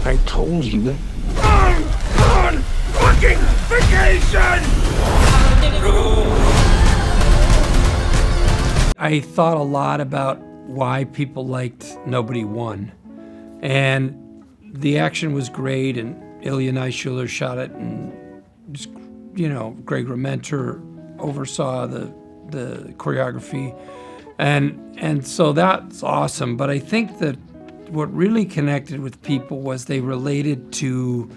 I told you. I'm on fucking vacation! I thought a lot about why people liked Nobody Won. And the action was great, and Ilya Naishuller shot it, and just, Greg Rementer oversaw the choreography. And so that's awesome. But I think that what really connected with people was they related to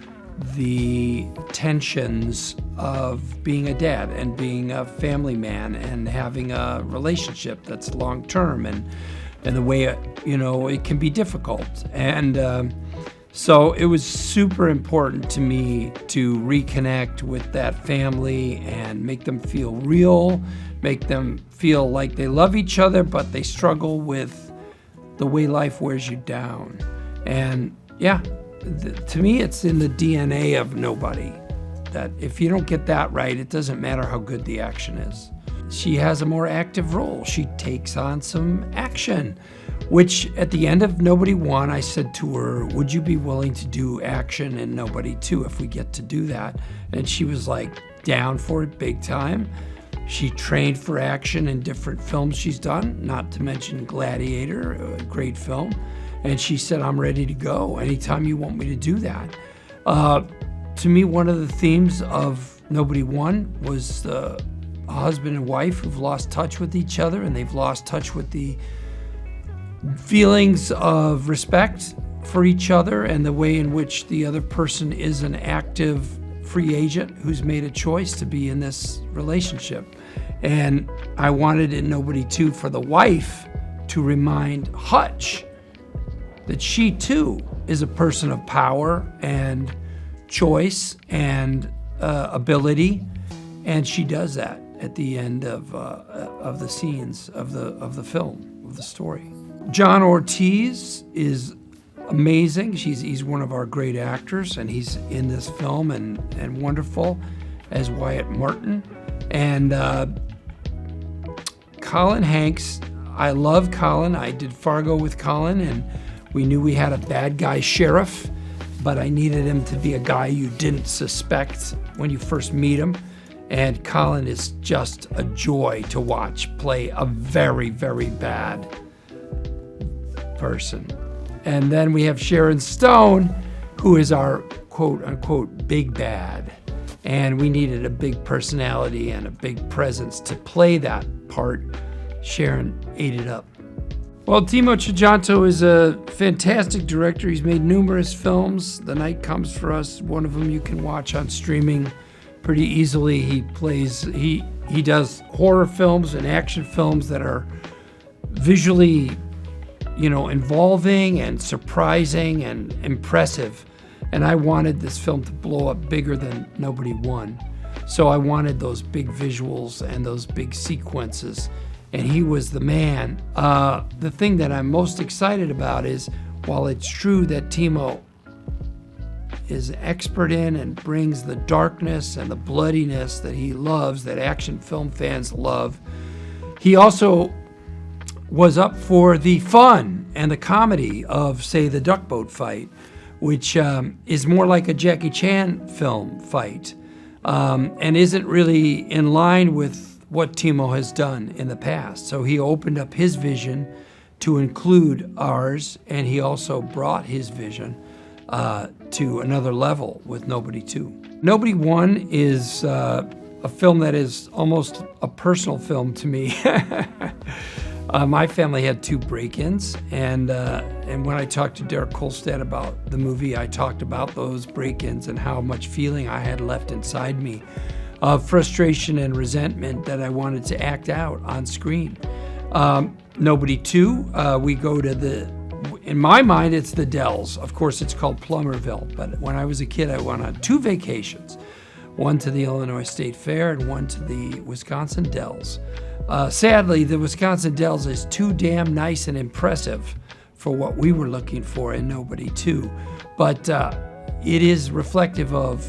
the tensions of being a dad and being a family man and having a relationship that's long-term and the way it can be difficult. And so it was super important to me to reconnect with that family and make them feel real, make them feel like they love each other, but they struggle with the way life wears you down. And yeah, to me, it's in the DNA of Nobody, that if you don't get that right, it doesn't matter how good the action is. She has a more active role. She takes on some action, which at the end of Nobody Won, I said to her, would you be willing to do action in Nobody 2 if we get to do that? And she was like down for it big time. She trained for action in different films she's done, not to mention Gladiator, a great film. And she said, I'm ready to go anytime you want me to do that. To me, one of the themes of Nobody Won was a husband and wife who've lost touch with each other, and they've lost touch with the feelings of respect for each other and the way in which the other person is an active free agent who's made a choice to be in this relationship. And I wanted in Nobody 2 for the wife to remind Hutch that she too is a person of power and choice and ability, and she does that at the end of the scenes of the film, of the story. John Ortiz is amazing. He's one of our great actors, and he's in this film and wonderful as Wyatt Martin. And Colin Hanks, I love Colin. I did Fargo with Colin, and we knew we had a bad guy sheriff, but I needed him to be a guy you didn't suspect when you first meet him. And Colin is just a joy to watch play a very, very bad person. And then we have Sharon Stone, who is our quote-unquote big bad. And we needed a big personality and a big presence to play that part. Sharon ate it up. Well, Timo Tjahjanto is a fantastic director. He's made numerous films. The Night Comes for Us, one of them you can watch on streaming pretty easily. He does horror films and action films that are visually involving and surprising and impressive. And I wanted this film to blow up bigger than Nobody Won. So I wanted those big visuals and those big sequences. And he was the man. The thing that I'm most excited about is, while it's true that Timo is expert in and brings the darkness and the bloodiness that he loves, that action film fans love, he also was up for the fun and the comedy of, say, the duck boat fight, which is more like a Jackie Chan film fight, and isn't really in line with what Timo has done in the past. So he opened up his vision to include ours, and he also brought his vision to another level with Nobody 2. Nobody Won is a film that is almost a personal film to me. My family had 2 break-ins, and when I talked to Derek Kolstad about the movie, I talked about those break-ins and how much feeling I had left inside me of frustration and resentment that I wanted to act out on screen. Nobody 2, we go to in my mind, it's the Dells. Of course, it's called Plummerville, but when I was a kid, I went on 2 vacations, one to the Illinois State Fair and one to the Wisconsin Dells. Sadly, the Wisconsin Dells is too damn nice and impressive for what we were looking for in Nobody 2, but it is reflective of,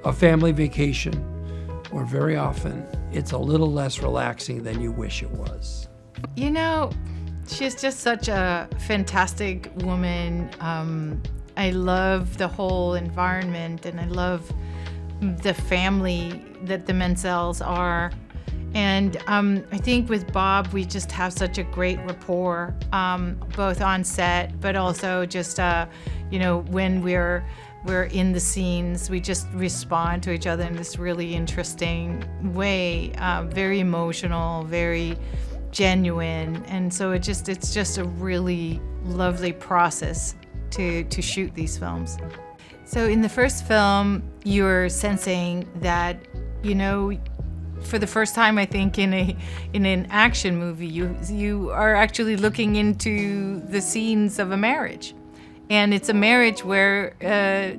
a family vacation, where very often it's a little less relaxing than you wish it was. She's just such a fantastic woman. I love the whole environment, and I love the family that the Menzells are. And I think with Bob, we just have such a great rapport, both on set, but also just, when we're in the scenes, we just respond to each other in this really interesting way, very emotional, very genuine, and so it's just a really lovely process to shoot these films. So in the first film, you're sensing that, for the first time, I think in an action movie, you are actually looking into the scenes of a marriage. And it's a marriage where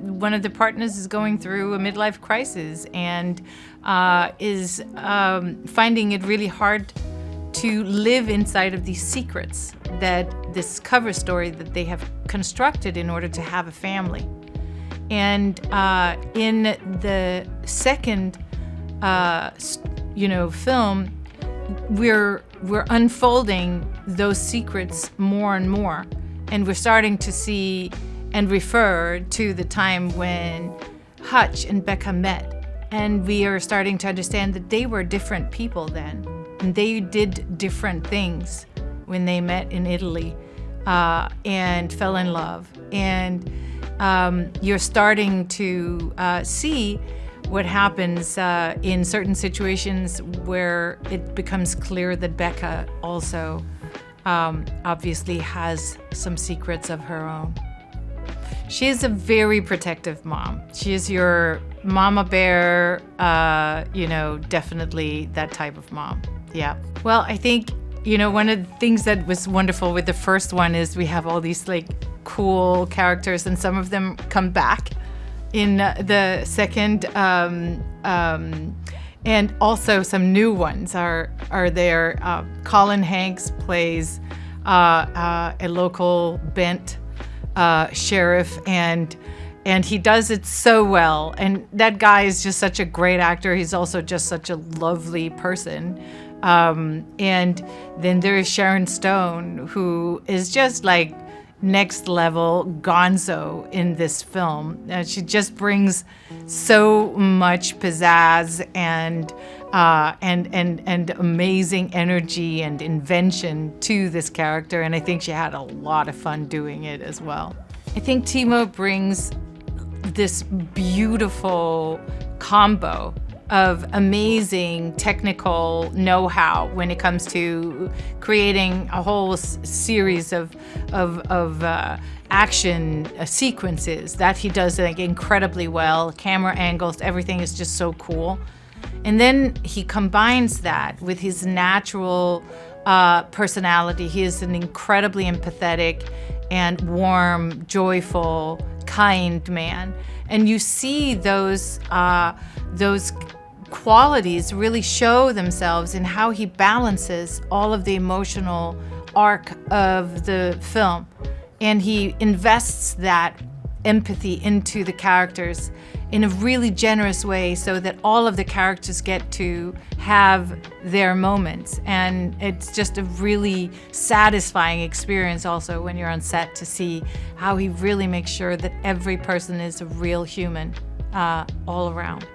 one of the partners is going through a midlife crisis and is finding it really hard to live inside of these secrets that this cover story that they have constructed in order to have a family. And in the second, film, we're unfolding those secrets more and more, and we're starting to see and refer to the time when Hutch and Becca met, and we are starting to understand that they were different people then. And they did different things when they met in Italy and fell in love. And you're starting to see what happens in certain situations where it becomes clear that Becca also obviously has some secrets of her own. She is a very protective mom. She is your mama bear, definitely that type of mom. Yeah. Well, I think, one of the things that was wonderful with the first one is we have all these cool characters, and some of them come back in the second, and also some new ones are there. Colin Hanks plays a local bent sheriff, and he does it so well. And that guy is just such a great actor. He's also just such a lovely person. And then there is Sharon Stone, who is just next level gonzo in this film. She just brings so much pizzazz and amazing energy and invention to this character, and I think she had a lot of fun doing it as well. I think Timo brings this beautiful combo of amazing technical know-how when it comes to creating a whole series of action sequences that he does incredibly well. Camera angles, everything is just so cool. And then he combines that with his natural personality. He is an incredibly empathetic and warm, joyful, kind man. And you see those qualities really show themselves in how he balances all of the emotional arc of the film. And he invests that empathy into the characters in a really generous way so that all of the characters get to have their moments. And it's just a really satisfying experience also when you're on set to see how he really makes sure that every person is a real human all around.